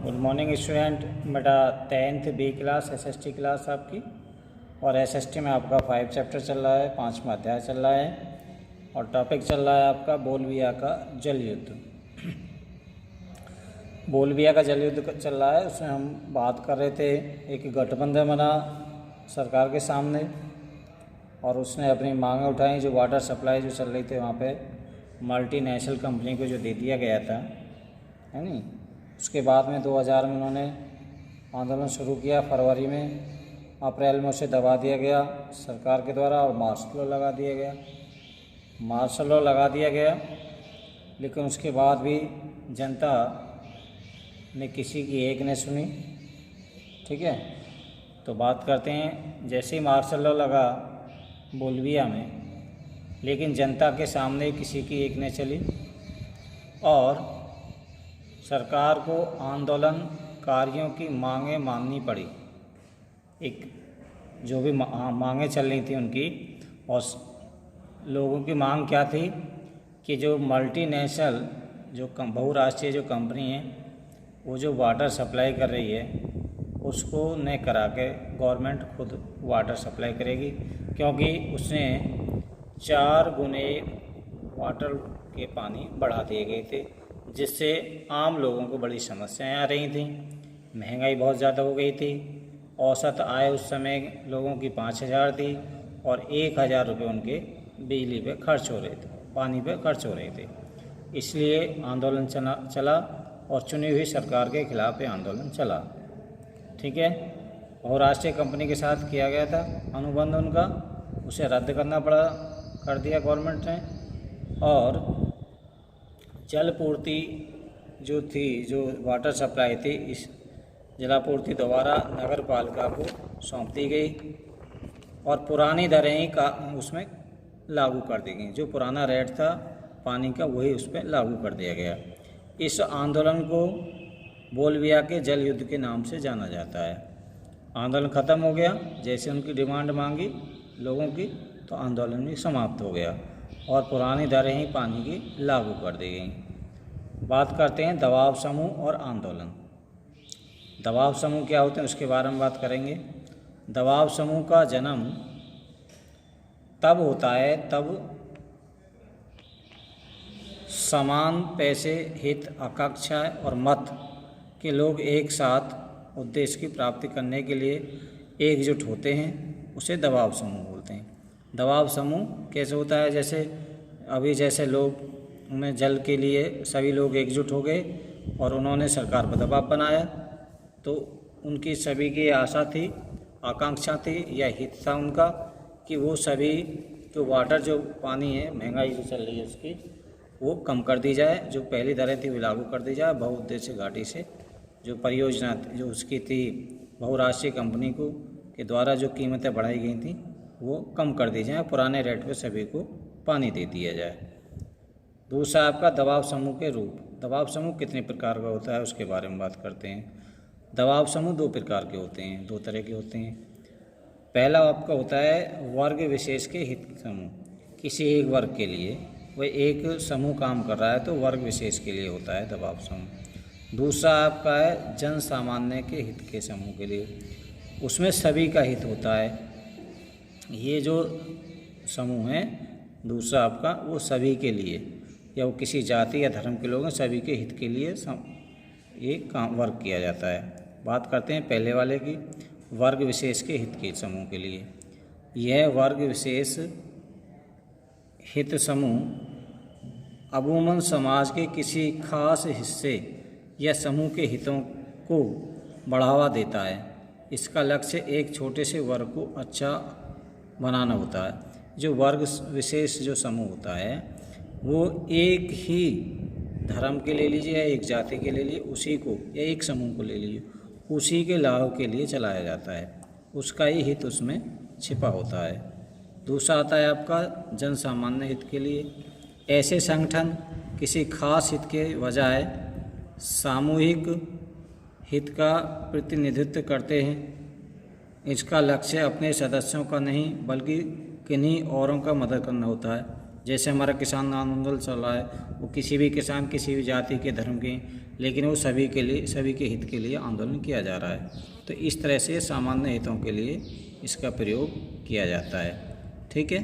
Good morning student. बेटा 10th B class SST class आपकी, और SST में आपका 5 चैप्टर चल रहा है, 5वां अध्याय चल रहा है और टॉपिक चल रहा है आपका बोलविया का जल युद्ध। बोलविया का जल युद्ध चल रहा है, उसमें हम बात कर रहे थे। एक गठबंधन बना सरकार के सामने और उसने अपनी मांगें उठाई। जो वाटर सप्लाई जो चल रही थी वहाँ पे मल्टीनेशनल कंपनी को जो दे दिया गया था, है नी। उसके बाद में 2000 में उन्होंने आंदोलन शुरू किया। फरवरी में, अप्रैल में उसे दबा दिया गया सरकार के द्वारा और मार्शल लॉ लगा दिया गया। लेकिन उसके बाद भी जनता ने किसी की एक ने सुनी। ठीक है, तो बात करते हैं। जैसे ही मार्शल लॉ लगा बोलविया में, लेकिन जनता के सामने किसी की एक ने चली और सरकार को आंदोलनकारियों की मांगें माननी पड़ी। एक जो भी मांगें चल रही थी उनकी, और लोगों की मांग क्या थी कि जो मल्टीनेशनल जो बहुराष्ट्रीय जो कंपनी है, वो जो वाटर सप्लाई कर रही है उसको न करा के गवर्नमेंट खुद वाटर सप्लाई करेगी, क्योंकि उसने 4 गुने वाटर के पानी बढ़ा दिए गए थे, जिससे आम लोगों को बड़ी समस्याएं आ रही थीं। महंगाई बहुत ज़्यादा हो गई थी। औसत आय उस समय लोगों की 5000 थी और 1000 रुपये उनके बिजली पे खर्च हो रहे थे, पानी पे खर्च हो रहे थे। इसलिए आंदोलन चला और चुनी हुई सरकार के खिलाफ ये आंदोलन चला। ठीक है, और राष्ट्रीय कंपनी के साथ किया गया था अनुबंध उनका, उसे रद्द करना पड़ा, कर दिया गवर्नमेंट ने। और जलपूर्ति जो थी, जो वाटर सप्लाई थी, इस जलापूर्ति दोबारा नगर पालिका को सौंप दी गई और पुरानी दरें ही का उसमें लागू कर दी गई। जो पुराना रेट था पानी का वही उस पर लागू कर दिया गया। इस आंदोलन को बोलविया के जल युद्ध के नाम से जाना जाता है। आंदोलन ख़त्म हो गया, जैसे उनकी डिमांड मांगी लोगों की, तो आंदोलन भी समाप्त हो गया और पुरानी दरें ही पानी की लागू कर दी गई। बात करते हैं दबाव समूह और आंदोलन। दबाव समूह क्या होते हैं उसके बारे में बात करेंगे। दबाव समूह का जन्म तब होता है तब समान पैसे, हित, आकांक्षा और मत के लोग एक साथ उद्देश्य की प्राप्ति करने के लिए एकजुट होते हैं, उसे दबाव समूह बोलते हैं। दबाव समूह कैसे होता है? जैसे लोग में जल के लिए सभी लोग एकजुट हो गए और उन्होंने सरकार पर दबाव बनाया, तो उनकी सभी की आशा थी, आकांक्षा थी या हित था उनका कि वो सभी जो वाटर जो पानी है, महंगाई जो चल रही है उसकी, वो कम कर दी जाए। जो पहली दरें थी वो लागू कर दी जाए। बहुउद्देश्य घाटी से जो परियोजना जो उसकी थी, बहुराष्ट्रीय कंपनी को के द्वारा जो कीमतें बढ़ाई गई थी वो कम कर दी जाए, पुराने रेट पे सभी को पानी दे दिया जाए। दूसरा आपका दबाव समूह के रूप। दबाव समूह कितने प्रकार का होता है उसके बारे में बात करते हैं। दबाव समूह 2 प्रकार के होते हैं, 2 तरह के होते हैं। पहला आपका होता है वर्ग विशेष के हित समूह। किसी एक वर्ग के लिए वह एक समूह काम कर रहा है तो वर्ग विशेष के लिए होता है दबाव समूह। दूसरा आपका है जन सामान्य के हित के समूह के लिए, उसमें सभी का हित होता है। ये जो समूह है दूसरा आपका, वो सभी के लिए, या वो किसी जाति या धर्म के लोग हैं, सभी के हित के लिए ये काम वर्क किया जाता है। बात करते हैं पहले वाले की, वर्ग विशेष के हित के समूह के लिए। यह वर्ग विशेष हित समूह अमूमन समाज के किसी खास हिस्से या समूह के हितों को बढ़ावा देता है। इसका लक्ष्य एक छोटे से वर्ग को अच्छा बनाना होता है। जो वर्ग विशेष जो समूह होता है वो एक ही धर्म के ले लीजिए या एक जाति के ले लीजिए, उसी को, या एक समूह को ले लीजिए, उसी के लाभ के लिए चलाया जाता है, उसका ही हित उसमें छिपा होता है। दूसरा आता है आपका जन सामान्य हित के लिए। ऐसे संगठन किसी खास हित के बजाय सामूहिक हित का प्रतिनिधित्व करते हैं। इसका लक्ष्य अपने सदस्यों का नहीं बल्कि किन्हीं औरों का मदद करना होता है। जैसे हमारा किसान आंदोलन चल रहा है, वो किसी भी किसान किसी भी जाति के धर्म के लेकिन वो सभी के लिए, सभी के हित के लिए आंदोलन किया जा रहा है। तो इस तरह से सामान्य हितों के लिए इसका प्रयोग किया जाता है। ठीक है।